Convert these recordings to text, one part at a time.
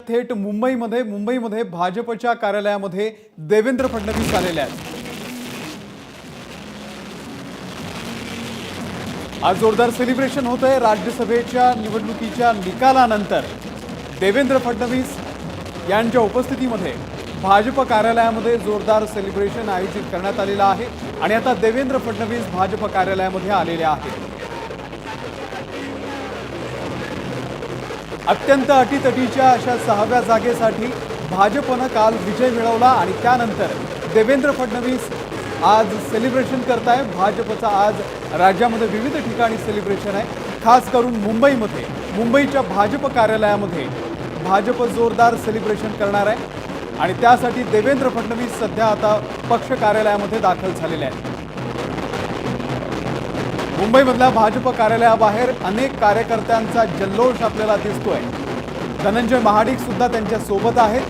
थेट मुंबईमध्ये भाजपच्या कार्यालयामध्ये देवेंद्र फडणवीस आलेले आहेत। आज जोरदार सेलिब्रेशन होत आहे। राज्यसभेच्या निवडणुकीच्या निकालानंतर देवेंद्र फडणवीस यांच्या उपस्थितीमध्ये भाजप कार्यालयामध्ये जोरदार सेलिब्रेशन आयोजित करण्यात आलेलं आहे आणि आता देवेंद्र फडणवीस भाजप कार्यालयामध्ये आलेले आहेत। अत्यंत अटीतटीच्या अशा 6व्या जागेसाठी भाजपने काल विजय मिळवला आणि त्यानंतर देवेंद्र फडणवीस आज सेलिब्रेशन करताय। भाजपचा आज राज्यामध्ये विविध ठिकाणी सेलिब्रेशन आहे। खास करून मुंबईच्या भाजप कार्यालयामध्ये भाजप जोरदार सेलिब्रेशन करणार आहे आणि त्यासाठी देवेंद्र फडणवीस सध्या आता पक्ष कार्यालयामध्ये दाखल झालेले आहेत। मुंबईमधल्या भाजप कार्यालयाबाहेर अनेक कार्यकर्त्यांचा जल्लोष आपल्याला दिसतोय। धनंजय महाडिक सुद्धा त्यांच्या सोबत आहेत।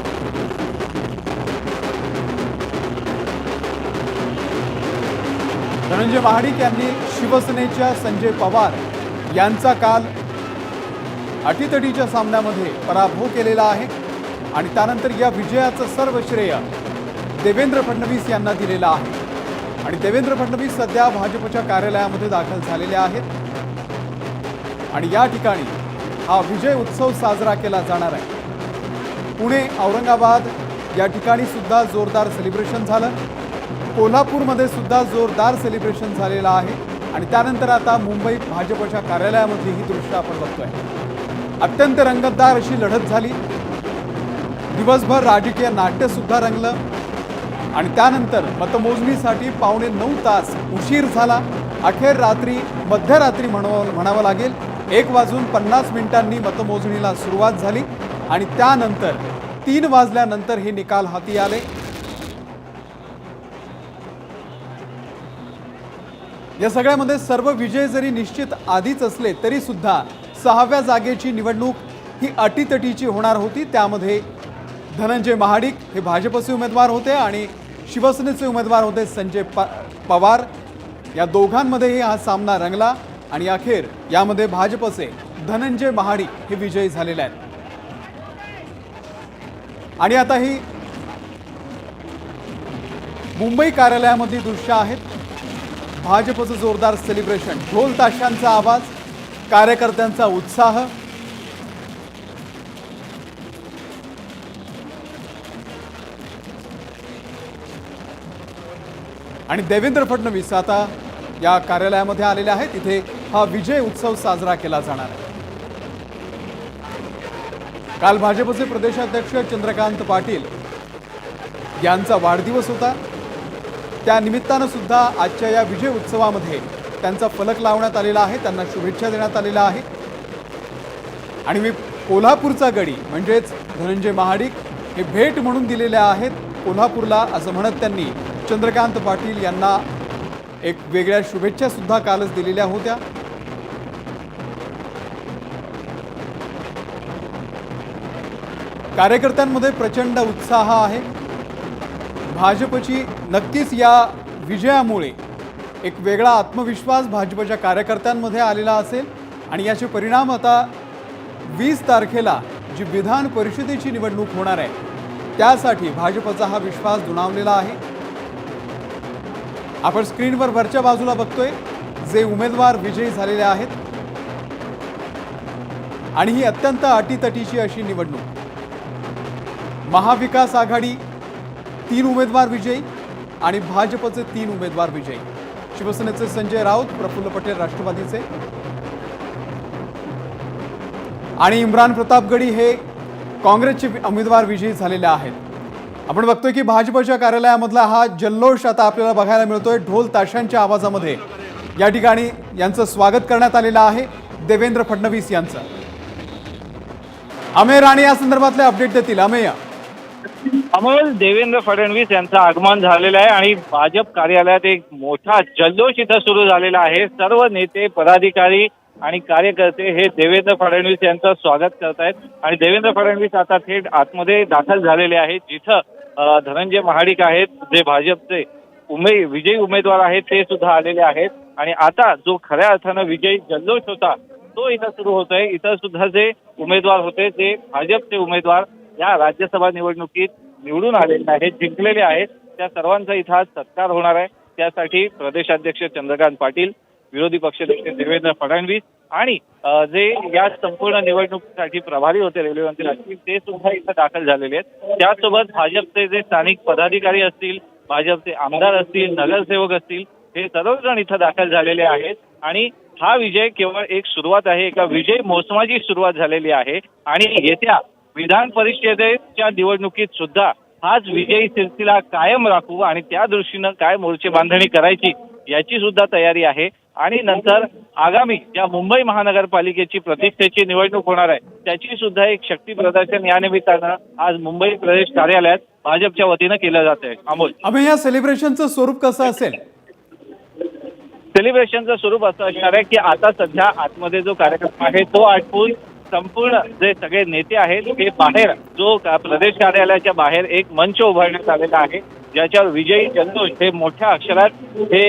धनंजय महाडिक यांनी शिवसेनेच्या संजय पवार यांचा काल अटीतटीच्या सामन्यामध्ये पराभव केलेला आहे आणि त्यानंतर या विजयाचं सर्व श्रेय देवेंद्र फडणवीस यांना दिलेलं आहे आणि देवेंद्र फडणवीस सध्या भाजपच्या कार्यालयामध्ये दाखल झालेले आहेत आणि या ठिकाणी हा विजय उत्सव साजरा केला जाणार आहे। पुणे, औरंगाबाद या ठिकाणी सुद्धा जोरदार सेलिब्रेशन झालं। कोल्हापूरमध्ये सुद्धा जोरदार सेलिब्रेशन झालेलं आहे आणि त्यानंतर आता मुंबई भाजपच्या कार्यालयामध्ये ही दृश्य आपण बघतोय। अत्यंत रंगतदार अशी लढत झाली। दिवसभर राजकीय नाट्य सुद्धा रंगलं आणि त्यानंतर मतमोजणीसाठी 8:45 तास उशीर झाला। अखेर रात्री मध्यरात्री म्हणावं लागेल 1:50 मतमोजणीला सुरुवात झाली आणि त्यानंतर 3 वाजल्यानंतर हे निकाल हाती आले। या सगळ्यामध्ये सर्व विजय जरी निश्चित आधीच असले तरी सुद्धा 6व्या जागेची निवडणूक ही अटीतटीची होणार होती। त्यामध्ये धनंजय महाडिक हे भाजपचे उमेदवार होते आणि शिवसेनेचे उमेदवार होते संजय पवार। या दोघांमध्येही हा सामना रंगला आणि अखेर यामध्ये भाजपचे धनंजय महाडिक हे विजयी झालेले आहेत आणि आता ही मुंबई कार्यालयामधली दृश्य आहेत। भाजपचं जोरदार सेलिब्रेशन, ढोल ताशांचा आवाज, कार्यकर्त्यांचा उत्साह आणि देवेंद्र फडणवीस आता या कार्यालयामध्ये आलेले आहेत। इथे हा विजय उत्सव साजरा केला जाणार आहे। काल भाजपचे प्रदेशाध्यक्ष चंद्रकांत पाटील यांचा वाढदिवस होता। त्या निमित्तानं सुद्धा आजच्या या विजय उत्सवामध्ये त्यांचा फलक लावण्यात आलेला आहे, त्यांना शुभेच्छा देण्यात आलेल्या आहे आणि मी कोल्हापूरचा गडी म्हणजेच धनंजय महाडिक हे भेट म्हणून दिलेले आहेत कोल्हापूरला असं म्हणत त्यांनी चंद्रकांत पाटील यांना एक वेगळ्या शुभेच्छा सुद्धा कालच दिलेल्या होत्या। कार्यकर्त्यांमध्ये प्रचंड उत्साह आहे। भाजपची नक्कीच या विजयामुळे एक वेगळा आत्मविश्वास भाजपच्या कार्यकर्त्यांमध्ये आलेला असेल आणि याचे परिणाम आता 20 तारखेला जी विधान परिषदेची निवडणूक होणार आहे त्यासाठी भाजपचा हा विश्वास दुणावलेला आहे। आपण स्क्रीनवर वरच्या बाजूला बघतोय जे उमेदवार विजयी झालेले आहेत आणि ही अत्यंत अटीतटीची अशी निवडणूक। महाविकास आघाडी 3 उमेदवार विजयी आणि भाजपचे 3 उमेदवार विजयी। शिवसेनेचे संजय राऊत, प्रफुल्ल पटेल राष्ट्रवादीचे आणि इम्रान प्रतापगडी हे काँग्रेसचे उमेदवार विजयी झालेले आहेत। आपण बघतोय की भाजपच्या कार्यालयामधला हा जल्लोष आता आपल्याला बघायला मिळतोय। ढोल ताशांच्या आवाजामध्ये या ठिकाणी यांचं स्वागत करण्यात आलेलं आहे देवेंद्र फडणवीस यांचं। अमेय राणे या संदर्भातले अपडेट देतील। अमेय, अमोल, देवेंद्र फडणवीस यांचं आगमन झालेलं आहे आणि भाजप कार्यालयात एक मोठा जल्लोष इथं सुरू झालेला आहे। सर्व नेते, पदाधिकारी आणि कार्यकर्ते हे देवेंद्र फडणवीस यांचं स्वागत करत आहेत आणि देवेंद्र फडणवीस आता थेट आतमध्ये दाखल झालेले आहेत जिथं धनंजय महाडिक आहेत जे भाजपचे विजयी उमेदवार आहेत ते सुद्धा आलेले आहेत आणि आता जो खऱ्या अर्थानं विजयी जल्लोष होता तो इथं सुरू होत आहे। इथं सुद्धा जे उमेदवार होते ते भाजपचे उमेदवार या राज्यसभा निवडणुकीत निवडून आलेले आहेत, जिंकलेले आहेत, त्या सर्वांचा इथं आज सत्कार होणार आहे। त्यासाठी प्रदेशाध्यक्ष चंद्रकांत पाटील, विरोधी पक्षनेते देवेंद्र फडणवीस आणि जे या संपूर्ण निवडणुकीसाठी प्रभारी होते रेल्वे मंत्री असतील ते सुद्धा इथं दाखल झालेले आहेत। त्यासोबत भाजपचे जे स्थानिक पदाधिकारी असतील, भाजपचे आमदार असतील, नगरसेवक असतील, हे सर्वजण इथं दाखल झालेले आहेत आणि हा विजय केवळ एक सुरुवात आहे, एका विजय मोसमाची सुरुवात झालेली आहे आणि येत्या विधान परिषदेच्या निवडणुकीत सुद्धा हाच विजयी सिलसिला कायम राखू आणि त्या दृष्टीनं काय मोर्चे बांधणी करायची याची सुद्धा तयारी आहे। आणि नंतर आगामी ज्या मुंबई महानगरपालिकेची प्रतिष्ठेची निवडणूक होणार आहे त्याची सुद्धा एक शक्ती प्रदर्शन या निमित्तानं आज मुंबई प्रदेश कार्यालयात भाजपच्या वतीनं केलं जात आहे। अमोल, अभय, या सेलिब्रेशनचं स्वरूप कसं असेल? सेलिब्रेशनचं स्वरूप असं असणार आहे की आता सध्या आतमध्ये जो कार्यक्रम आहे तो आटपून संपूर्ण जे सगळे नेते आहेत ते बाहेर जो प्रदेश कार्यालयाच्या बाहेर एक मंच उभारण्यात आलेला आहे, ज्याच्यावर विजयी जल्लोष हे मोठ्या अक्षरात हे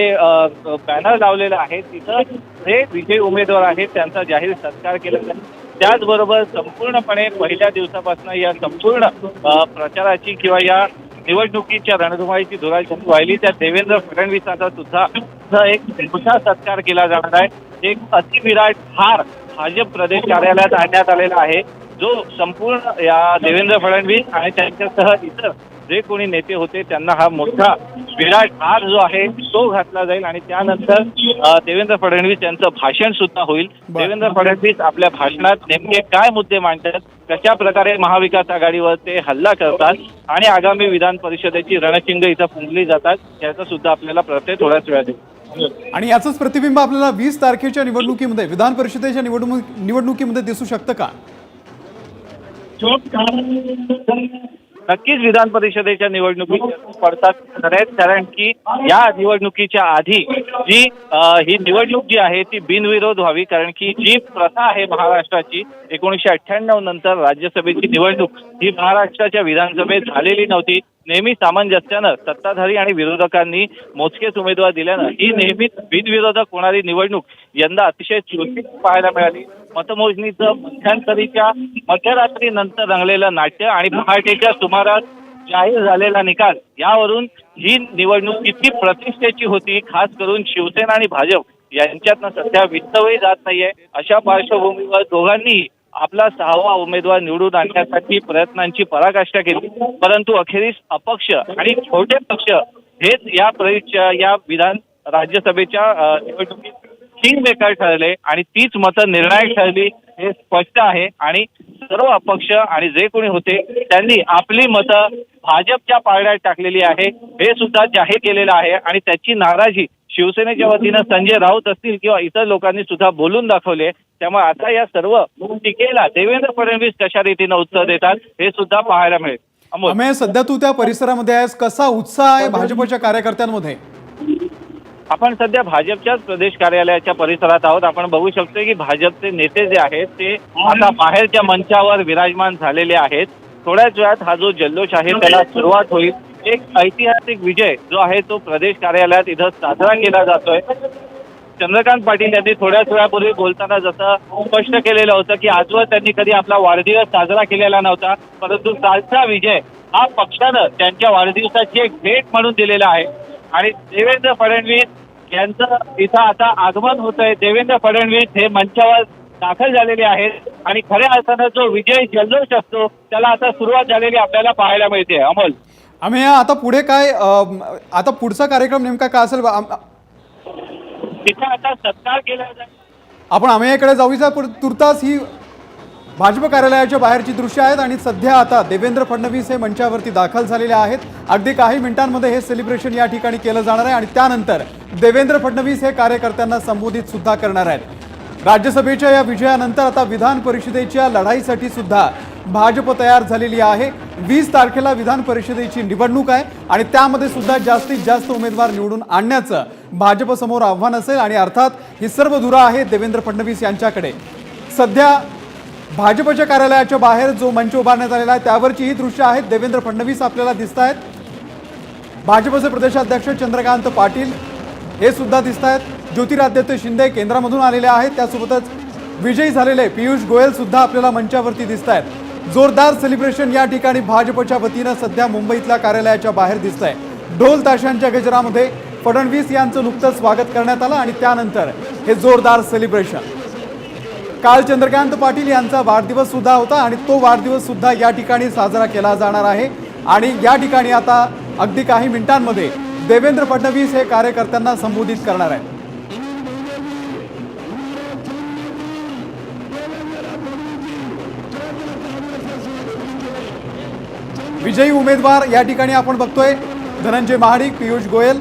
बॅनर लावलेलं आहे। तिथं हे विजयी उमेदवार आहेत त्यांचा जाहीर सत्कार केला जाईल। त्याचबरोबर संपूर्णपणे पहिल्या दिवसापासून या संपूर्ण प्रचाराची किंवा या निवडणुकीच्या रणधुमाळीची धुरा वाहिली त्या देवेंद्र फडणवीसांचा सुद्धा एक मोठा सत्कार केला जाणार आहे। एक अतिविराट हार भाजप प्रदेश कार्यालयात आणण्यात आलेला आहे, जो संपूर्ण या देवेंद्र फडणवीस आणि त्यांच्यासह इतर जे कोणी नेते होते त्यांना हा मोठा विराट हार जो आहे तो घातला जाईल आणि त्यानंतर देवेंद्र फडणवीस यांचं भाषण सुद्धा होईल। देवेंद्र फडणवीस आपल्या भाषणात नेमके काय मुद्दे मांडतात, कशा प्रकारे महाविकास आघाडीवर ते हल्ला करतात आणि आगामी विधान परिषदेची रणशिंग इथं फुंकली जातात याचा सुद्धा आपल्याला प्रत्येक थोड्याच वेळात दिसेल। आणि याचंच प्रतिबिंब आपल्याला 20 तारखेच्या निवडणुकीमध्ये, विधान परिषदेच्या निवडणुकीमध्ये दिसू शकतं का? नक्कीच विधान परिषदेच्या निवडणुकीत पडतात कारण की या निवडणुकीच्या आधी जी ही निवडणूक जी आहे ती बिनविरोध व्हावी, कारण की जी प्रथा आहे महाराष्ट्राची 1998 नंतर राज्यसभेची निवडणूक ही महाराष्ट्राच्या विधानसभेत झालेली नव्हती। नेहमी सामंजस्यानं सत्ताधारी आणि विरोधकांनी मोजकेच उमेदवार दिल्यानं ही नेहमीच बिनविरोधक होणारी निवडणूक यंदा अतिशय चुरशीत पाहायला मिळाली। मतमोजणीचं मध्यंतरीच्या मध्यरात्रीनंतर रंगलेलं नाट्य आणि पहाटेच्या सुमारास जाहीर झालेला निकाल यावरून ही निवडणूक किती प्रतिष्ठेची होती, खास करून शिवसेना आणि भाजप यांच्यातनं सध्या विस्तवही जात नाहीये। अशा पार्श्वभूमीवर दोघांनीही आपला 6वा उमेदवार निवडून आणण्यासाठी प्रयत्नांची पराकाष्ठा केली, परंतु अखेरीस अपक्ष आणि छोटे पक्ष हेच या विधान राज्यसभेच्या निवडणुकीत किंगमेकर ठरले आणि तीच मतं निर्णायक ठरली हे स्पष्ट आहे। आणि सर्व अपक्ष आणि जे कोणी होते त्यांनी आपली मतं भाजपच्या पारड्यात टाकलेली आहे हे सुद्धा जाहीर केलेलं आहे आणि त्याची नाराजी शिवसेनेच्या वतीनं संजय राऊत असतील किंवा इतर लोकांनी सुद्धा बोलून दाखवले। त्यामुळे आता या सर्व टीकेला देवेंद्र फडणवीस कशा रीतीनं उत्तर देतात हे सुद्धा पाहायला मिळेल। अमोल, सध्या तू त्या परिसरामध्ये आहेस, कसा उत्साह आहे भाजपच्या कार्यकर्त्यांमध्ये? आपण सध्या भाजपच्याच प्रदेश कार्यालयाच्या परिसरात आहोत। आपण बघू शकतो की भाजपचे नेते जे आहेत ते आता बाहेरच्या मंचावर विराजमान झालेले आहेत। थोड्याच वेळात हा जो जल्लोष आहे त्याला सुरुवात होईल। एक ऐतिहासिक विजय जो आहे तो प्रदेश कार्यालयात इथं साजरा केला जातोय। चंद्रकांत पाटील यांनी थोड्याच वेळापूर्वी बोलताना जसं स्पष्ट केलेलं होतं की आजवर त्यांनी कधी आपला वाढदिवस साजरा केलेला नव्हता, परंतु कालचा विजय हा पक्षानं त्यांच्या वाढदिवसाची एक भेट म्हणून दिलेला आहे आणि देवेंद्र फडणवीस यांचं इथं आता आगमन होतंय। देवेंद्र फडणवीस हे मंचावर दाखल झालेले आहेत आणि खऱ्या अर्थानं जो विजय जल्लोष असतो त्याला आता सुरुवात झालेली आपल्याला पाहायला मिळते। अमोल, आम्ही आता पुढे काय, आता पुढचा कार्यक्रम नेमका काय असेल? तिथे आता सत्कार केला जाईल। आपण आम्हीकडे जाऊया। तुर्तास ही भाजप कार्यालयाच्या बाहेरची दृश्य आहेत आणि सध्या आता देवेंद्र फडणवीस हे मंचावरती दाखल झालेले आहेत। अगदी काही मिनिटांमध्ये हे सेलिब्रेशन या ठिकाणी केलं जाणार आहे आणि त्यानंतर देवेंद्र फडणवीस हे कार्यकर्त्यांना संबोधित सुद्धा करणार आहेत। राज्यसभेच्या या विजयानंतर आता विधान परिषदेच्या लढाईसाठी सुद्धा भाजप तयार झालेली आहे। 20 तारखेला विधान परिषदेची निवडणूक आहे आणि त्यामध्ये सुद्धा जास्तीत जास्त उमेदवार निवडून आणण्याचं भाजप समोर आव्हान असेल आणि अर्थात ही सर्व धुरा आहे देवेंद्र फडणवीस यांच्याकडे। सध्या भाजपच्या कार्यालयाच्या बाहेर जो मंच उभारण्यात आलेला आहे त्यावरची ही दृश्य आहेत। देवेंद्र फडणवीस आपल्याला दिसत आहेत, भाजपचे प्रदेशाध्यक्ष चंद्रकांत पाटील हे सुद्धा दिसत आहेत, ज्योतिरादित्य शिंदे केंद्रामधून आलेले आहेत, त्यासोबतच विजयी झालेले पियुष गोयल सुद्धा आपल्याला मंचावरती दिसत आहेत। जोरदार सेलिब्रेशन या ठिकाणी भाजपच्या वतीनं सध्या मुंबईतल्या कार्यालयाच्या बाहेर दिसतंय। ढोल ताशांच्या गजरामध्ये फडणवीस यांचं नुकतंच स्वागत करण्यात आलं आणि त्यानंतर हे जोरदार सेलिब्रेशन। काल चंद्रकांत पाटील यांचा वाढदिवस सुद्धा होता आणि तो वाढदिवस सुद्धा या ठिकाणी साजरा केला जाणार आहे आणि या ठिकाणी आता अगदी काही मिनिटांमध्ये देवेंद्र फडणवीस हे कार्यकर्त्यांना संबोधित करणार आहेत। विजयी उमेदवार या ठिकाणी आपण बघतोय धनंजय महाडिक, पीयूष गोयल।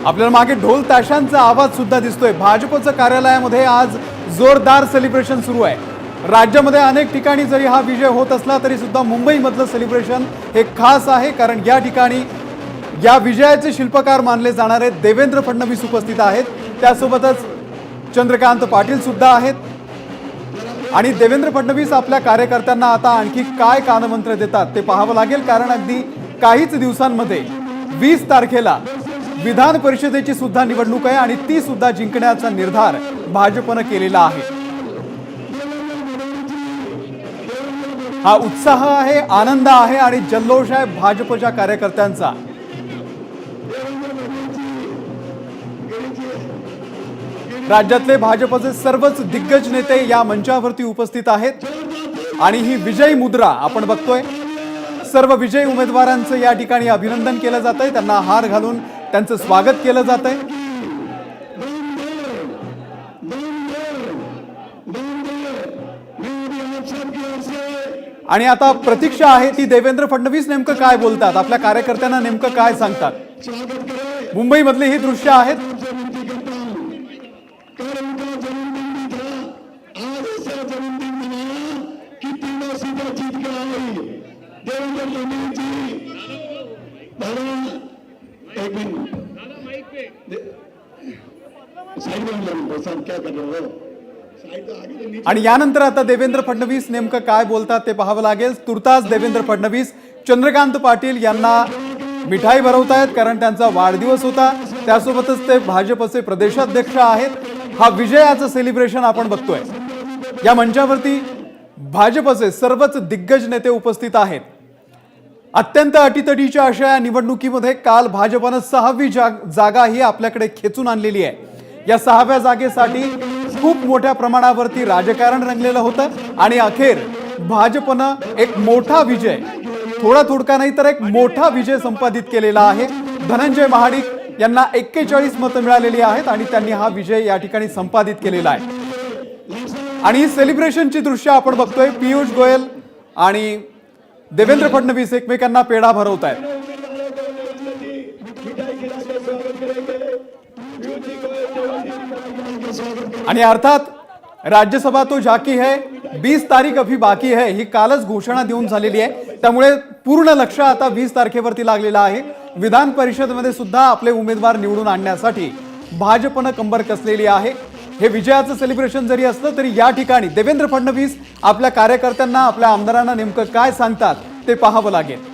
आपल्याला मागे ढोल ताशांचा आवाज सुद्धा दिसतोय। भाजपचं कार्यालयामध्ये आज जोरदार सेलिब्रेशन सुरू आहे। राज्यामध्ये अनेक ठिकाणी जरी हा विजय होत असला तरी सुद्धा मुंबईमधलं सेलिब्रेशन हे खास आहे, कारण या ठिकाणी या विजयाचे शिल्पकार मानले जाणारे देवेंद्र फडणवीस उपस्थित आहेत, त्यासोबतच चंद्रकांत पाटील सुद्धा आहेत आणि देवेंद्र फडणवीस आपल्या कार्यकर्त्यांना आता आणखी काय कानमंत्र देतात ते पाहावं लागेल, कारण अगदी काहीच दिवसांमध्ये 20 तारखेला विधान परिषदेची सुद्धा निवडणूक आहे आणि ती सुद्धा जिंकण्याचा निर्धार भाजपनं केलेला आहे। हा उत्साह आहे, आनंद आहे आणि जल्लोष आहे भाजपच्या कार्यकर्त्यांचा। राज्यातले भाजपचे सर्वच दिग्गज नेते या मंचावरती उपस्थित आहेत आणि ही विजयी मुद्रा आपण बघतोय। सर्व विजयी उमेदवारांचं या ठिकाणी अभिनंदन केलं जातंय, त्यांना हार घालून त्यांचं स्वागत केलं जातंय। आणि आता प्रतीक्षा आहे ती देवेंद्र फडणवीस नेमकं काय बोलतात, आपल्या कार्यकर्त्यांना नेमकं काय सांगतात। मुंबईमधली ही दृश्य आहेत। आणि यानंतर आता देवेंद्र फडणवीस नेमकं काय बोलतात ते पाहावं लागेल। तुर्तास देवेंद्र फडणवीस चंद्रकांत पाटील यांना मिठाई भरवतायत, कारण त्यांचा वाढदिवस होता, त्यासोबतच ते भाजपचे प्रदेशाध्यक्ष आहेत। हा विजयाचं सेलिब्रेशन आपण बघतोय। या मंचावरती भाजपचे सर्वच दिग्गज नेते उपस्थित आहेत। अत्यंत अटीतटीच्या अशा या निवडणुकीमध्ये काल भाजपनं 6वी जागा ही आपल्याकडे खेचून आणलेली आहे। या 6व्या जागेसाठी खूप मोठ्या प्रमाणावरती राजकारण रंगलेलं होतं आणि अखेर भाजपनं एक मोठा विजय, थोडा नाही तर एक मोठा विजय संपादित केलेला आहे। धनंजय महाडिक यांना 41 मतं मिळालेली आहेत आणि त्यांनी हा विजय या ठिकाणी संपादित केलेला आहे। आणि ही सेलिब्रेशनची दृश्य आपण बघतोय। पीयूष गोयल आणि देवेंद्र फडणवीस एकमेकांना पेढा भरवत आहेत। आणि अर्थात राज्यसभा तो जाकी है, 20 तारीख अभी बाकी है ही कालच घोषणा देऊन झालेली आहे, त्यामुळे पूर्ण लक्ष आता 20 तारखेवरती लागलेलं आहे। विधान परिषदेमध्ये सुद्धा आपले उमेदवार निवडून आणण्यासाठी भाजपनं कंबर कसलेली आहे। हे विजयाचं सेलिब्रेशन जरी असलं तरी या ठिकाणी देवेंद्र फडणवीस आपल्या कार्यकर्त्यांना, आपल्या आमदारांना नेमकं काय सांगतात ते पाहावं लागेल।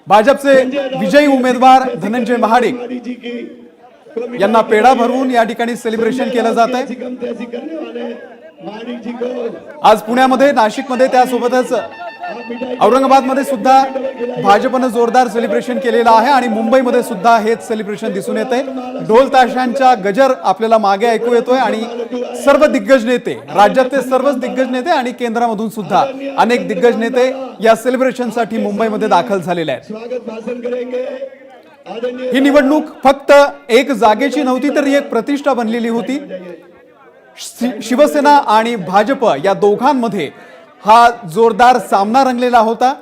भाजपचे विजयी उमेदवार धनंजय महाडिक यांना पेढा भरवून या ठिकाणी सेलिब्रेशन केलं जात आहे। आज पुण्यामध्ये, नाशिकमध्ये, त्यासोबतच औरंगाबादमध्ये सुद्धा भाजपनं जोरदार सेलिब्रेशन केलेलं आहे आणि मुंबईमध्ये सुद्धा हेच सेलिब्रेशन दिसून येत आहे। ढोल ताशांचा गजर आपल्याला मागे ऐकू येतोय आणि सर्व दिग्गज नेते, राज्यातले सर्वच दिग्गज नेते आणि केंद्रामधून सुद्धा अनेक दिग्गज नेते या सेलिब्रेशनसाठी मुंबईमध्ये दाखल झालेले आहेत। ही निवडणूक फक्त एक जागेची नव्हती तर ही एक प्रतिष्ठा बनलेली होती। शिवसेना आणि भाजप या दोघांमध्ये हा जोरदार सामना रंगलेला होता।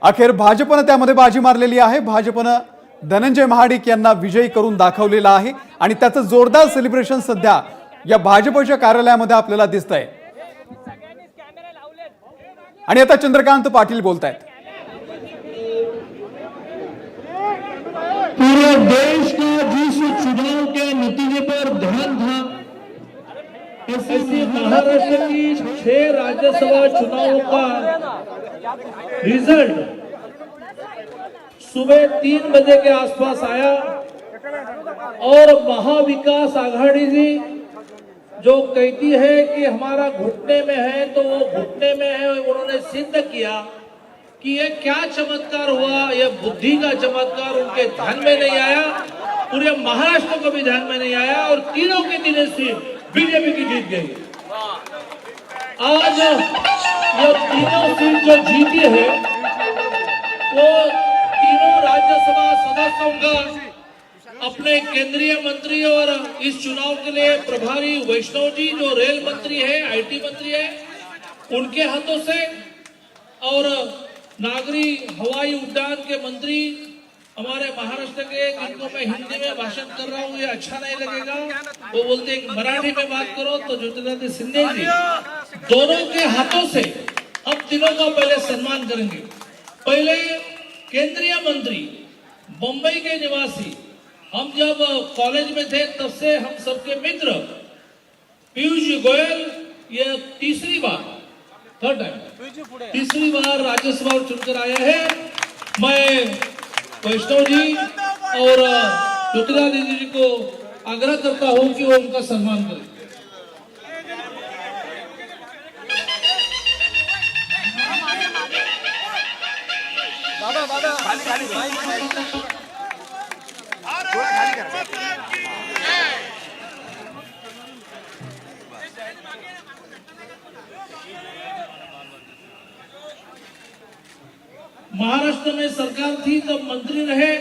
अखेर भाजपनं त्यामध्ये बाजी मारलेली आहे। भाजपनं धनंजय महाडिक यांना विजयी करून दाखवलेला आहे आणि त्याचं जोरदार सेलिब्रेशन सध्या या भाजपच्या कार्यालयामध्ये आपल्याला दिसतंय। आणि आता चंद्रकांत पाटील बोलतायत। पूरे देश का जिस चुनाव के नतीजे पर ध्यान था ऐसी महाराष्ट्र की 6 राज्यसभा चुनावों का रिजल्ट सुबह 3 बजे के आसपास आया और महाविकास आघाड़ी जी जो कहती है कि हमारा घुटने में है तो वो घुटने में है, उन्होंने सिद्ध किया कि ये क्या चमत्कार हुआ, ये बुद्धि का चमत्कार उनके ध्यान में नहीं आया, पूरे महाराष्ट्र को भी ध्यान में नहीं आया और तीनों की तीनों सीट बीजेपी की जीत गई। आज ये तीनों सीट जो जीती है वो तीनों राज्यसभा सदस्यों का अपने केंद्रीय मंत्री और इस चुनाव के लिए प्रभारी वैष्णव जी जो रेल मंत्री है, आईटी मंत्री है, उनके हाथों से और नागरी हवाई उड्डयन के मंत्री हमारे महाराष्ट्र के, जिनको मैं हिंदी में भाषण कर रहा हूँ ये अच्छा नहीं लगेगा, वो बोलते हैं मराठी में बात करो, तो ज्योतिरादित्य सिंधिया जी दोनों के हाथों से हम तीनों का पहले सम्मान करेंगे। पहले केंद्रीय मंत्री, मुंबई के निवासी, हम जब कॉलेज में थे तब से हम सबके मित्र पीयूष गोयल ये तीसरी बार राज्यसभा चुनकर आए हैं। मैं वैष्णव जी और ज्योतिरादित्य जी को आग्रह करता हूं कि वो उनका सम्मान करें। महाराष्ट्र में सरकार थी तब मंत्री रहे,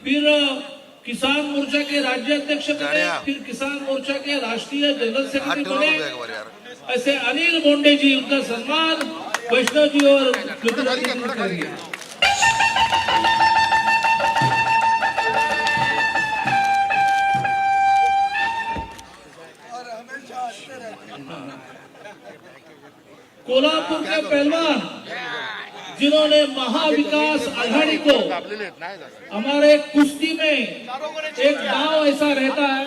फिर किसान मोर्चा के राज्याध्यक्ष बने, फिर किसान मोर्चा के राष्ट्रीय जनरल सेक्रेटरी बने। ऐसे अनिल बोंडे जी, उनका सम्मान वैष्णव जी और ज्योतिरादित्य जी करेंगे। कोल्हापुर के पहलवान जिन्होंने महाविकास आघाड़ी को, हमारे कुश्ती में एक दाव ऐसा रहता है,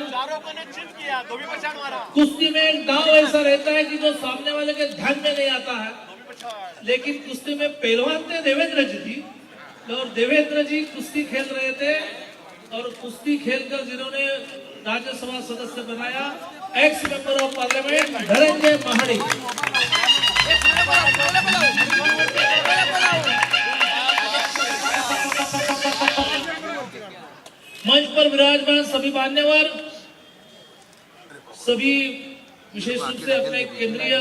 कुश्ती में एक दाव ऐसा रहता है कि जो सामने वाले के ध्यान में नहीं आता है, लेकिन कुश्ती में पहलवान थे देवेंद्र जी थी और देवेंद्र जी कुश्ती खेल रहे थे और कुश्ती खेलकर जिन्होंने राज्यसभा सदस्य बनाया, x member of parliament Dhananjay Mahadik. मंच पर विराजमान सभी मान्यवर, सभी विशेष रूप से अपने केंद्रीय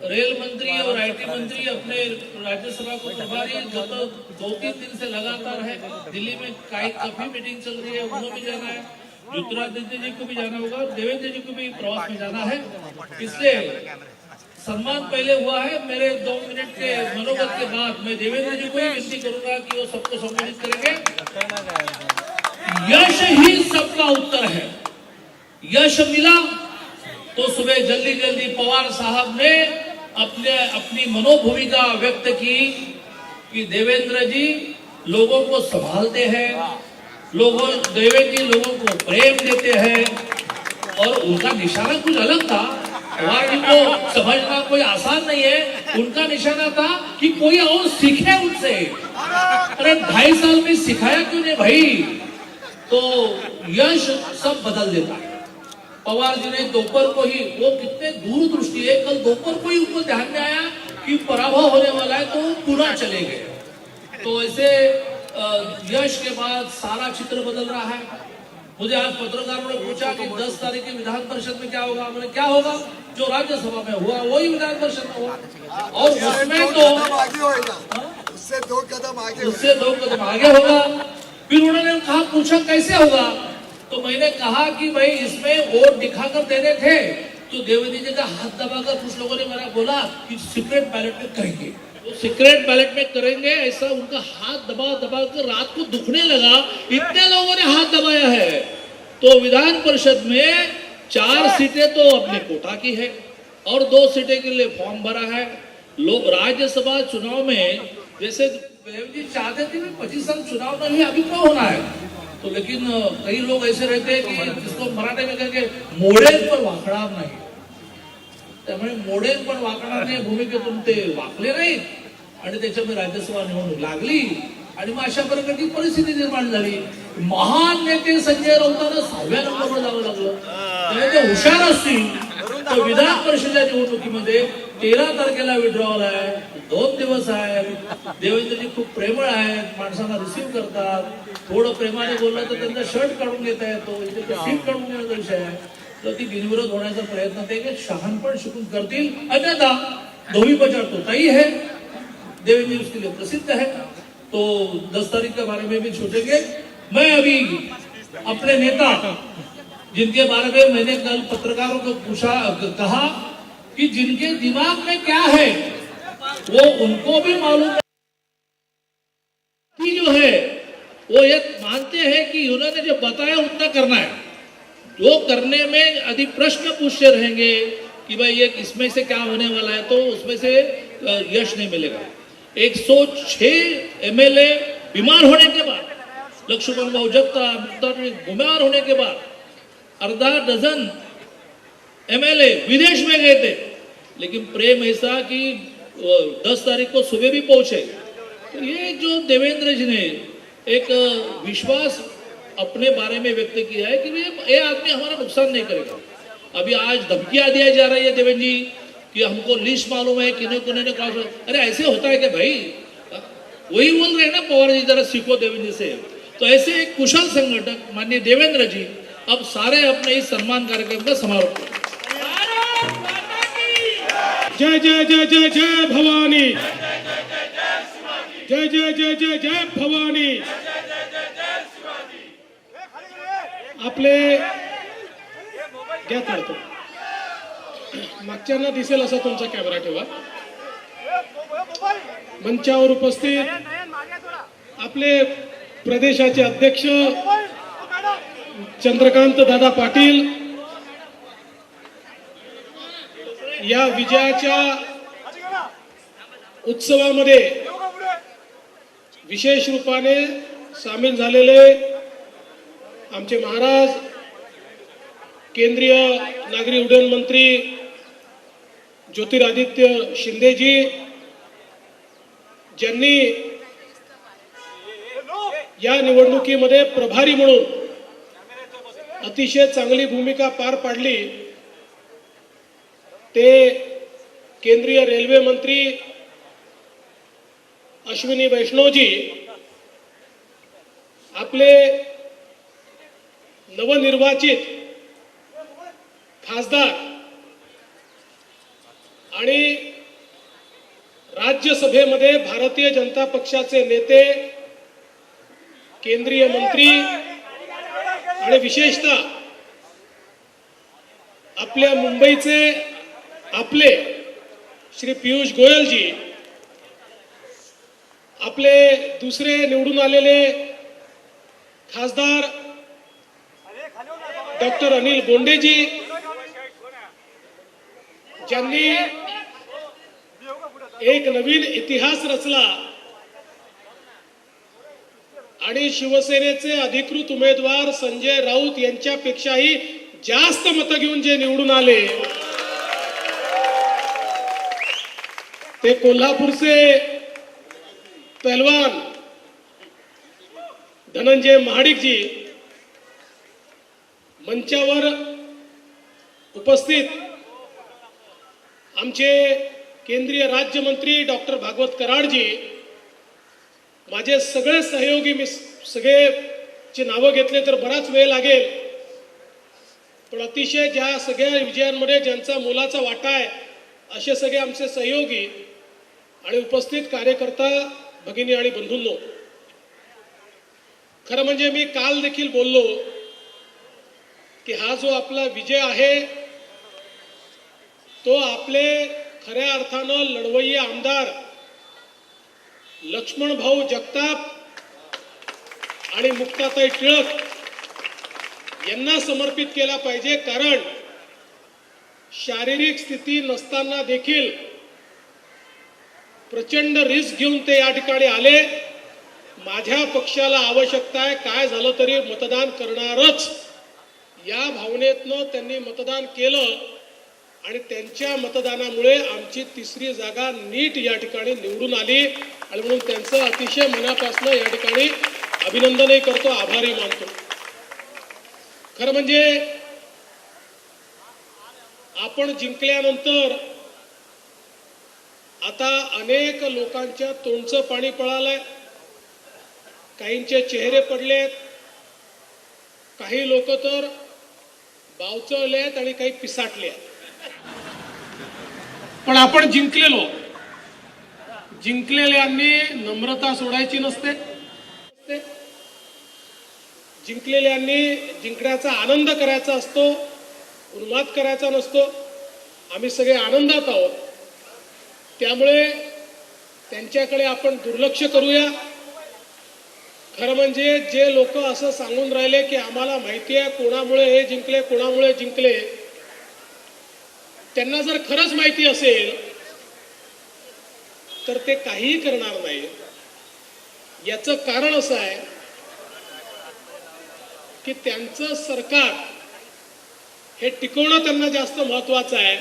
रेल मंत्री और आईटी मंत्री, अपने राज्यसभा को प्रभारी, जो तो 2-3 दिन से लगातार है, दिल्ली में काफी मीटिंग चल रही है, उन्होंने भी जाना है, ज्योतिरादित्य जी को भी जाना होगा, देवेंद्र जी को भी प्रवास में जाना है, इसलिए सम्मान पहले हुआ है। मेरे 2 मिनट के मनोगत के बाद मैं देवेंद्र जी को ही विनती करूंगा कि वो सबको सम्मानित करेंगे। यश ही सबका उत्तर है। यश मिला तो सुबह जल्दी जल्दी पवार साहब ने अपनी मनोभूमिका व्यक्त की कि देवेंद्र जी लोगों को संभालते हैं, देवेंद्र जी लोगों को प्रेम देते हैं और उनका निशाना कुछ अलग था। पवार जी को समझना कोई आसान नहीं है। उनका निशाना था कि कोई और सीखे उनसे। अरे 2.5 साल में सिखाया क्यों नहीं भाई? तो यश सब बदल देता है। पवार जी ने दोपहर को ही, वो कितने दूरदृष्टि है, कल दोपहर को ही उनको ध्यान में आया कि पराभव होने वाला है तो पुनः चले गए। तो ऐसे यश के बाद सारा चित्र बदल रहा है। मुझे आज पत्रकारों ने पूछा कि 10 तारीख की विधान परिषद में क्या होगा। मैंने क्या होगा? जो राज्यसभा में हुआ वही विधान परिषद में हुआ और उसमें तो उससे 2 कदम आगे होगा। फिर उन्होंने कहा, पूछा कैसे होगा? तो मैंने कहा कि भाई इसमें वोट दिखाकर देने थे तो देवेंद्र जी का हाथ दबाकर कुछ लोगों ने मेरा बोला कि सीक्रेट बैलेट में करेंगे, तो सीक्रेट बैलेट में करेंगे। ऐसा उनका हाथ दबा कर रात को दुखने लगा, इतने लोगों ने हाथ दबाया है। तो विधान परिषद में 4 सीटें तो अपने कोटा की है और 2 सीटें के लिए फॉर्म भरा है। लोग राज्यसभा चुनाव में वैसे देवेंद्र जी चाहते थे कि 25 साल चुनाव में ही अभी तो होना है, तो लेकिन कई लोग ऐसे रहते हैं कि जिसको मराठी में कहेंगे मोडेल पण वाकणार नाही, त्यामुळे मोडेल पण वाकणार नाही भूमिकेतून ते वाकले नाहीत आणि त्याच्यामुळे राज्यसभा निवडणूक लागली आणि मग अशा प्रकारची परिस्थिती निर्माण झाली. महान नेते संजय राऊतांना 6व्या नंबरवर जावं लागलं. त्यामुळे ते हुशार असतील तर विधान परिषदेच्या निवडणुकीमध्ये 13 तारखेला विड्रॉवल आहे, 2 दिवस आहेत. देवेंद्रजी खूप प्रेमळ आहेत, माणसांना रिसीव्ह करतात. थोडं प्रेमाने बोललं तर त्यांचा शर्ट काढून घेता येतो, इथे सीट काढून घेण्याचा विषय आहे. तर ती बिनविरोध होण्याचा प्रयत्न ते शहाणपण शिकून करतील. अन्यथा धोबी बचाव तोताई है, देवेंद्र जी उसके लिए प्रसिद्ध है. तो 10 तारीख के बारे में भी सोचेंगे. मैं अभी अपने नेता जिनके बारे में मैंने कल पत्रकारों को पूछा, कहा कि जिनके दिमाग में क्या है वो उनको भी मालूम है. जो है वो ये मानते हैं कि उन्होंने जो बताया उतना करना है. वो करने में अधिक प्रश्न पूछते रहेंगे कि भाई ये इसमें से क्या होने वाला है, तो उसमें से यश नहीं मिलेगा. 106 एमएलए बीमार होने के बाद, लक्ष्मण भाऊ जगताप बीमार होने के बाद, अर्धा डजन एमएलए विदेश में गए थे. लेकिन प्रेम ऐसा कि 10 तारीख को सुबह भी पहुंचे. तो ये जो देवेंद्र जी ने एक विश्वास अपने बारे में व्यक्त किया है कि ये आदमी हमारा नुकसान नहीं करेगा. अभी आज धमकियां दिया जा रही है देवेंद्र जी कि हमको लिस्ट मालूम है, किन्होंने किन्होंने कहा. अरे ऐसे होता है कि भाई, वही बोल रहे हैं ना पवार जी, जरा सीखो देवेंद्र जी से. तो ऐसे एक कुशल संगठक माननीय देवेंद्र जी अब सारे अपने इस सम्मान कार्यक्रम का समारोह करें. जय जय जय जय जय भवानी, जय जय जय जय जय भवानी. आपले घ्या थोडं, मागच्यांना दिसेल असा तुमचा कॅमेरा ठेवा. मंचावर उपस्थित आपले प्रदेशाचे अध्यक्ष चंद्रकांत दादा पाटील, या विजयाच्या उत्सवामध्ये विशेष रूपाने सामील झालेले आमचे महाराज, केंद्रीय नागरी उड्डयन मंत्री ज्योतिरादित्य शिंदेजी, ज्यांनी या निवडणुकीमध्ये प्रभारी म्हणून अतिशय चांगली भूमिका पार पाडली, ते केंद्रीय रेल्वे मंत्री अश्विनी वैष्णवजी, आपले नवनिर्वाचित खासदार आणि राज्यसभेमध्ये भारतीय जनता पक्षाचे नेते, केंद्रीय मंत्री आणि विशेषतः आपल्या मुंबईचे आपले श्री पियुष गोयलजी, आपले दुसरे निवडून आलेले खासदार डॉक्टर अनिल बोंडेजी, ज्यांनी एक नवीन इतिहास रचला आणि शिवसेनेचे अधिकृत उमेदवार संजय राऊत यांच्यापेक्षाही जास्त मतं घेऊन जे निवडून आले, ते कोल्हापूरचे पहलवान धनंजय महाडिकजी, मंचावर उपस्थित आमचे केंद्रीय राज्यमंत्री डॉक्टर भागवत कराडजी, माझे सगळे सहयोगी, मी सगळेची नावं घेतले तर बराच वेळ लागेल, पण अतिशय ज्या सगळ्या विजयांमध्ये ज्यांचा मोलाचा वाटा आहे असे सगळे आमचे सहयोगी आणि उपस्थित कार्यकर्ता भगिनी आणि बंधूंनो, खरं म्हणजे मी काल देखील बोललो की हा जो आपला विजय आहे तो आपले खऱ्या अर्थानं लढवय्ये आमदार लक्ष्मण भाऊ जगताप आणि मुक्ताताई टिळक यांना समर्पित केला पाहिजे. कारण शारीरिक स्थिती नसताना देखील प्रचंड रिस्क घेऊन ते या ठिकाणी आले. माझ्या पक्षाला आवश्यकता आहे, काय झालं तरी मतदान करणारच या भावनेतनं त्यांनी मतदान केलं आणि त्यांच्या मतदानामुळे आमची तिसरी जागा नीट या ठिकाणी निवडून आली आणि म्हणून त्यांचं अतिशय मनापासून या ठिकाणी अभिनंदनही करतो, आभारी मानतो. खरं म्हणजे आपण जिंकल्यानंतर आता अनेक लोकांच्या तोंडचं पाणी पळालंय, काहींचे चेहरे पडलेत, काही लोक तर बावचळलेत आणि काही पिसाटले. पण आपण जिंकलेल्यांनी नम्रता सोडायची नसते. जिंकलेल्यांनी जिंकण्याचा आनंद करायचा असतो, उन्माद करायचा नसतो. आम्ही सगळे आनंदात आहोत, त्यामुळे त्यांच्याकडे आपण दुर्लक्ष करूया. खरं म्हणजे जे लोक असं सांगून राहिले की आम्हाला माहिती आहे कोणामुळे हे जिंकले, कोणामुळे जिंकले, त्यांना जर खरंच माहिती असेल तर ते काहीही करणार नाही. याचं कारण असं आहे की त्यांचं सरकार हे टिकवणं त्यांना जास्त महत्वाचं आहे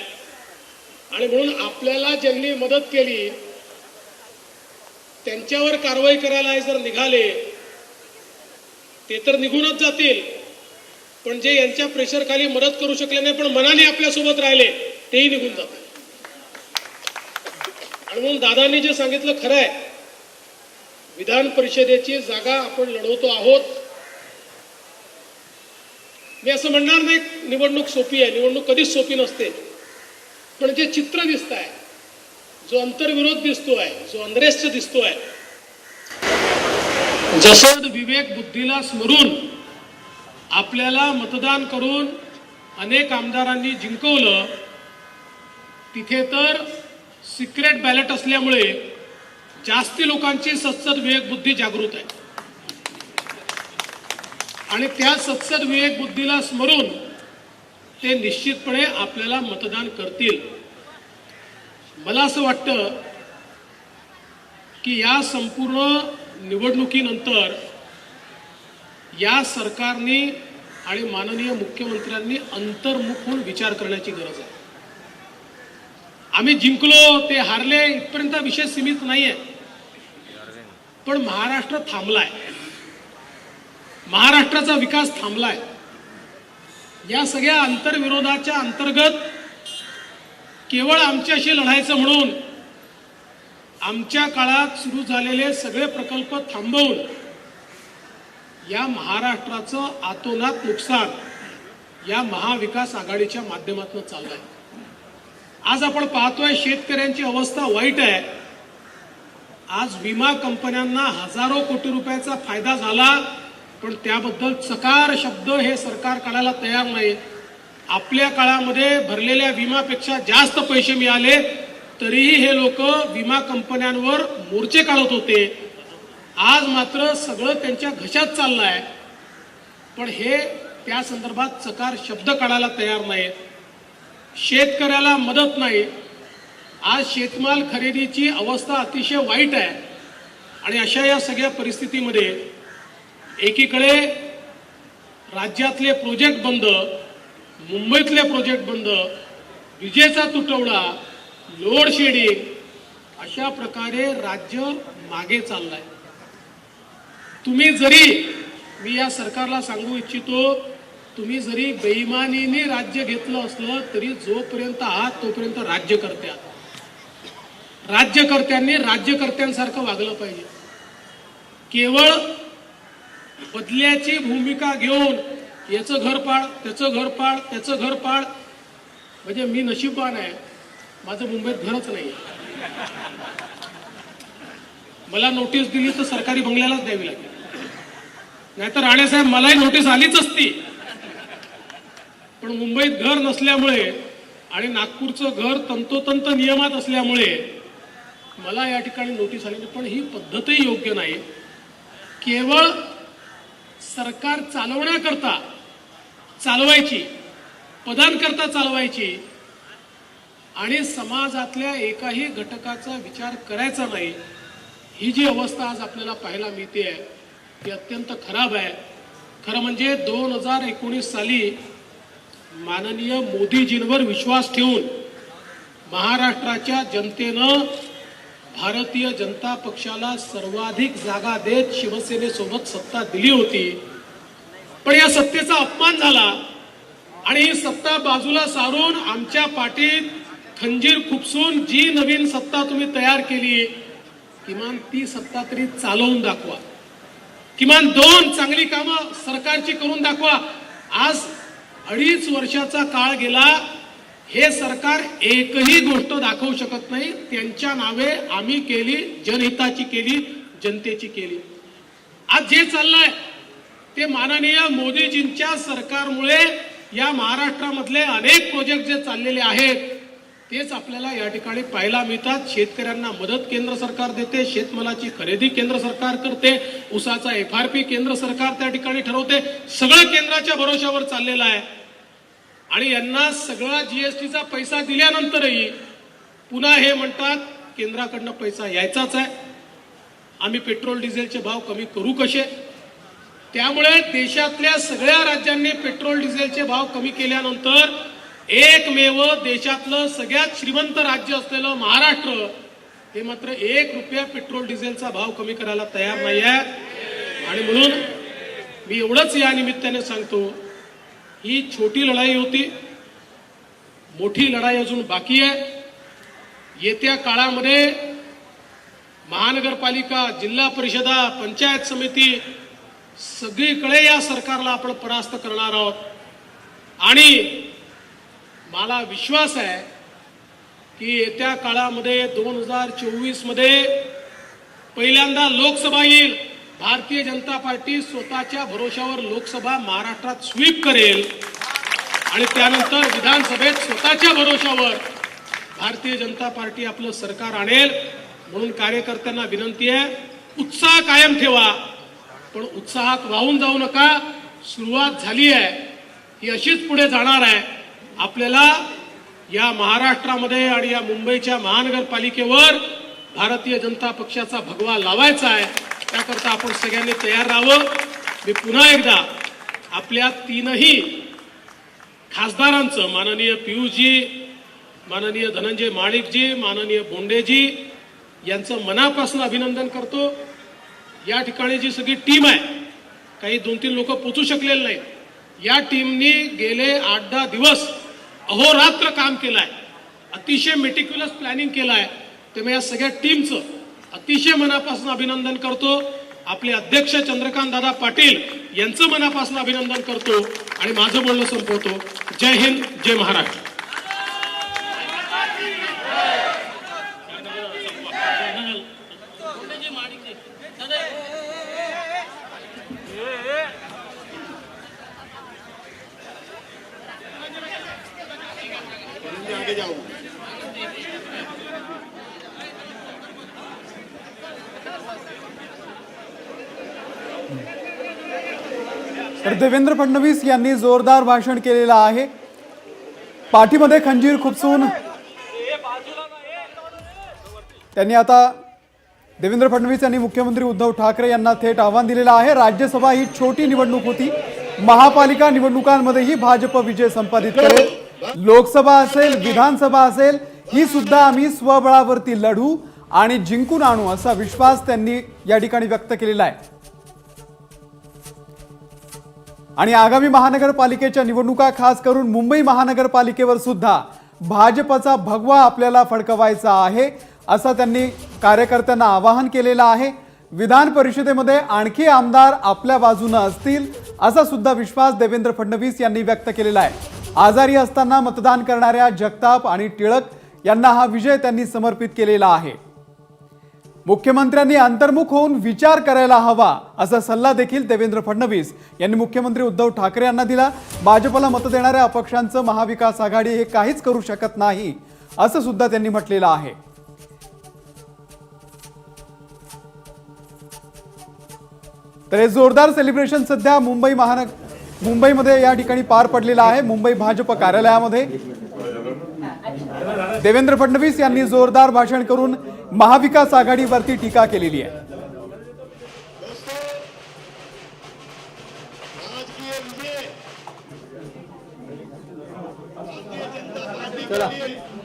आणि म्हणून आपल्याला ज्यांनी मदत केली त्यांच्यावर कारवाई करायला जर निघाले ते तर निघूनच जातील, पण जे यांच्या प्रेशर खाली मदत करू शकले नाही पण मनाने आपल्यासोबत राहिले तेही निघून जातात. आणि म्हणून दादांनी जे सांगितलं खरं आहे, विधान परिषदेची जागा आपण लढवतो आहोत. मी असं म्हणणार नाही निवडणूक सोपी आहे, निवडणूक कधीच सोपी नसते, पण जे चित्र दिसत आहे, जो अंतर्विरोध दिसतोय, जो अनरेस्ट दिसतोय, जसद विवेक बुद्धीला स्मरून आपल्याला मतदान करून अनेक आमदारांनी जिंकवलं, तिथे तर सिक्रेट बॅलेट असल्यामुळे जास्ती लोकांची सत्सद विवेक बुद्धी जागृत आहे आणि त्या सत्सद विवेक बुद्धीला स्मरून ते निश्चितपणे आपल्याला मतदान करतील. मला असं वाटतं की या संपूर्ण निवडणुकीनंतर या सरकारने आणि माननीय मुख्यमंत्र्यांनी अंतर्मुख होऊन विचार करण्याची गरज आहे. आम्ही जिंकलो ते हारले इथपर्यंत विषय सीमित नाहीये, पण महाराष्ट्र थांबलाय, महाराष्ट्राचा विकास थांबलाय. या सगळ्या आंतरविरोधाच्या अंतर्गत केवळ आमच्याशी लढायचं म्हणून आमच्या काळात सुरू झालेले सगळे प्रकल्प थांबवून या महाराष्ट्राचं आतोनात नुकसान या महाविकास आघाडीच्या माध्यमातून चाललंय. आज आपण पाहतोय शेतकऱ्यांची अवस्था वाईट आहे. आज विमा कंपन्यांना हजारो कोटी रुपयाचा फायदा झाला, पण त्याबद्दल चकार शब्द हे सरकार काढायला तयार नाही. आपल्या काळामध्ये भरलेल्या विमापेक्षा जास्त पैसे मिळाले तरीही हे लोक विमा कंपन्यांवर मोर्चे काढत होते. आज मात्र सगळं त्यांच्या घशात चाललंय, पण हे त्या संदर्भात चकार शब्द काढायला तयार नाहीत. शेतकऱ्याला मदत नाही. आज शेतमाल खरेदीची अवस्था अतिशय वाईट आहे आणि अशा या सगळ्या परिस्थितीमध्ये एकीकडे राज्यातले प्रोजेक्ट बंद, मुंबईतले प्रोजेक्ट बंद, विजेचा तुटवडा, लोड शेडिंग, अशा प्रकारे राज्य मागे चाललंय. तुम्ही जरी, मी या सरकारला सांगू इच्छितो, तुम्ही जरी बेईमानीने राज्य घेतलं असलं तरी जोपर्यंत आहात तोपर्यंत राज्यकर्ते आहात. राज्यकर्त्यांनी राज्यकर्त्यांसारखं वागलं पाहिजे. केवळ बदल्याची भूमिका घेऊन याचं घर पाड, त्याचं घर पाड, त्याचं घर पाड, म्हणजे मी नशीबवान आहे, माझं मुंबईत घरच नाही. मला नोटीस दिली तर सरकारी बंगल्यालाच द्यावी लागेल, नाहीतर राणेसाहेब मलाही नोटीस आलीच असती. पण मुंबईत घर नसल्यामुळे आणि नागपूरचं घर तंतोतंत नियमात असल्यामुळे मला या ठिकाणी नोटीस आली. पण ही पद्धतही योग्य नाही. केवळ सरकार चालवण्याकरता चालवायची, पदांकरता चालवायची आणि समाजातल्या एकाही घटकाचा विचार करायचा नाही, ही जी अवस्था आज आपल्याला पाहायला मिळते आहे ती अत्यंत खराब आहे. खरं म्हणजे 2019 साली माननीय मोदीजींवर विश्वास ठेवून महाराष्ट्राच्या जनतेनं भारतीय जनता पक्षाला सर्वाधिक जागा देत शिवसेनेसोबत सत्ता दिली होती. पण या सत्तेचा अपमान झाला आणि ही सत्ता बाजूला सारून आमच्या पाठीत खंजीर खुपसून जी नवीन सत्ता तुम्ही तयार केली, किमान ती सत्ता तरी चालवून दाखवा. किमान 2 चांगली कामं सरकारची करून दाखवा. आज 2.5 वर्षाचा काळ गेला, हे सरकार एकही गोष्ट दाखवू शकत नाही. त्यांच्या नावे आम्ही केली, जनहिताची केली, जनतेची केली. आज जे चाललंय ते माननीय मोदीजींच्या सरकारमुळे या महाराष्ट्रामधले अनेक प्रोजेक्ट जे चाललेले आहेत तेच आपल्याला या ठिकाणी पाहायला मिळतात. शेतकऱ्यांना मदत केंद्र सरकार देते, शेतमालाची खरेदी केंद्र सरकार करते, ऊसाचा FRP केंद्र सरकार त्या ठिकाणी ठरवते. सगळं केंद्राच्या भरोशावर चाललेलं आहे. आणि यांना सगळा GSTचा पैसा दिल्यानंतरही पुन्हा हे म्हणतात केंद्राकडनं पैसा यायचाच आहे, आम्ही पेट्रोल डिझेलचे भाव कमी करू कसे. त्यामुळे देशातल्या सगळ्या राज्यांनी पेट्रोल डिझेलचे भाव कमी केल्यानंतर एकमेव देशातलं सगळ्यात श्रीमंत राज्य असलेलं महाराष्ट्र हे मात्र 1 रुपया पेट्रोल डिझेलचा भाव कमी करायला तयार नाही आहे. आणि म्हणून मी एवढंच या निमित्ताने सांगतो, ही छोटी लढाई होती, मोठी लढाई अजून बाकी आहे. येत्या काळामध्ये महानगरपालिका, जिल्हा परिषदा, पंचायत समिती सगळीकडे या सरकारला आपण परास्त करणार आहोत. आणि मला विश्वास आहे की येत्या काळामध्ये 2024 मध्ये पहिल्यांदा लोकसभा येईल. भारतीय जनता पार्टी स्वतःच्या भरोशावर लोकसभा महाराष्ट्रात स्वीप करेल आणि त्यानंतर विधानसभेत स्वतःच्या भरोशावर भारतीय जनता पार्टी आपलं सरकार आणेल. म्हणून कार्यकर्त्यांना विनंती आहे, उत्साह कायम ठेवा, पण उत्साहात वाहून जाऊ नका. सुरुवात झाली आहे, ही अशीच पुढे जाणार आहे. आपल्याला या महाराष्ट्रामध्ये आणि या मुंबईच्या महानगरपालिकेवर भारतीय जनता पक्षाचा भगवा लावायचा आहे. त्याकरता आपण सगळ्यांनी तयार राहावं. मी पुन्हा एकदा आपल्या 3ही खासदारांचं, माननीय पियुषजी, माननीय धनंजय माणिकजी, माननीय बोंडेजी यांचं मनापासून अभिनंदन करतो. या ठिकाणी जी सगळी टीम आहे, काही 2-3 लोक पोचू शकलेले नाहीत, या टीमनी गेले 8-10 दिवस अहोरात्र काम केलं आहे, अतिशय मेटिक्युलस प्लॅनिंग केलं आहे. त्यामुळे या सगळ्या टीमचं अतिशय मनापासून अभिनंदन करतो. आपले अध्यक्ष चंद्रकांत दादा पाटील यांचं मनापासून अभिनंदन करतो आणि माझं बोलणं संपवतो. जय हिंद, जय महाराष्ट्र. तर देवेंद्र फडणवीस यांनी जोरदार भाषण केलेलं आहे. पाठीमध्ये खंजीर खुपसून त्यांनी आता देवेंद्र फडणवीस यांनी मुख्यमंत्री उद्धव ठाकरे यांना थेट आव्हान दिलेलं आहे. राज्यसभा ही छोटी निवडणूक होती, महापालिका निवडणुकांमध्येही भाजप विजय संपादित करेल. लोकसभा असेल, विधानसभा असेल, ही सुद्धा आम्ही स्वबळावरती लढू आणि जिंकून आणू असा विश्वास त्यांनी या ठिकाणी व्यक्त केलेला आहे. आणि आगामी महानगरपालिकेच्या निवडणुका, खास करून मुंबई महानगरपालिकेवर सुद्धा भाजपचा भगवा आपल्याला फडकवायचा आहे असं त्यांनी कार्यकर्त्यांना आवाहन केलेलं आहे. विधान परिषदेमध्ये आणखी आमदार आपल्या बाजूने असतील असा सुद्धा विश्वास देवेंद्र फडणवीस यांनी व्यक्त केलेला आहे. आजारी असताना मतदान करणाऱ्या जगताप आणि टिळक यांना हा विजय त्यांनी समर्पित केलेला आहे. मुख्यमंत्र्यांनी अंतर्मुख होऊन विचार करायला हवा असा सल्ला देखील देवेंद्र फडणवीस यांनी मुख्यमंत्री उद्धव ठाकरे यांना दिला. भाजपला मत देणाऱ्या अपक्षांचं महाविकास आघाडी हे काहीच करू शकत नाही असं सुद्धा त्यांनी म्हटलेलं आहे. तर हे जोरदार सेलिब्रेशन सध्या मुंबईमध्ये या ठिकाणी पार पडलेलं आहे. मुंबई भाजप कार्यालयामध्ये देवेंद्र फडणवीस यांनी जोरदार भाषण करून महाविकास आघाडीवरती टीका केलेली आहे.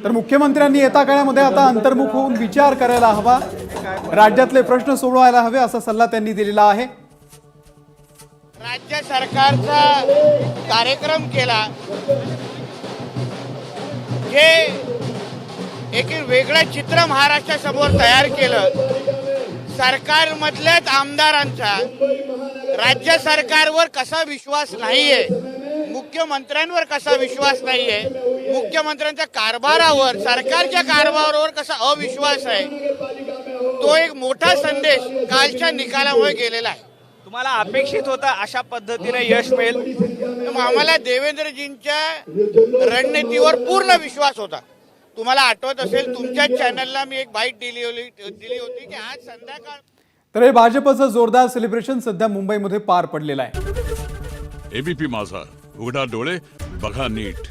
तर मुख्यमंत्र्यांनी येत्या काळामध्ये आता अंतर्मुख होऊन विचार करायला हवा, राज्यातले प्रश्न सोडवायला हवे असा सल्ला त्यांनी दिलेला आहे. राज्य सरकारचा कार्यक्रम केला, जे एक वेगळं चित्र महाराष्ट्रासमोर तयार केलं. सरकारमधल्याच आमदारांचा राज्य सरकारवर कसा विश्वास नाहीये, मुख्यमंत्र्यांवर कसा विश्वास नाहीये, मुख्यमंत्र्यांच्या कारभारावर, सरकारच्या कारभारावर कसा अविश्वास आहे, तो एक मोठा संदेश कालच्या निकालामुळे गेलेला आहे. तुम्हाला अपेक्षित होता अशा पद्धतीने यश मिळेल? आम्हाला देवेंद्रजींच्या रणनीतीवर पूर्ण विश्वास होता. तुम्हाला आठवत असेल, तुमच्या चॅनलला मी एक बाईट दिली होती की आज संध्याकाळ. तर हे भाजपचं जोरदार सेलिब्रेशन सध्या मुंबईमध्ये पार पडलेलं आहे. एबीपी माझा, उघडा डोळे बघा नीट.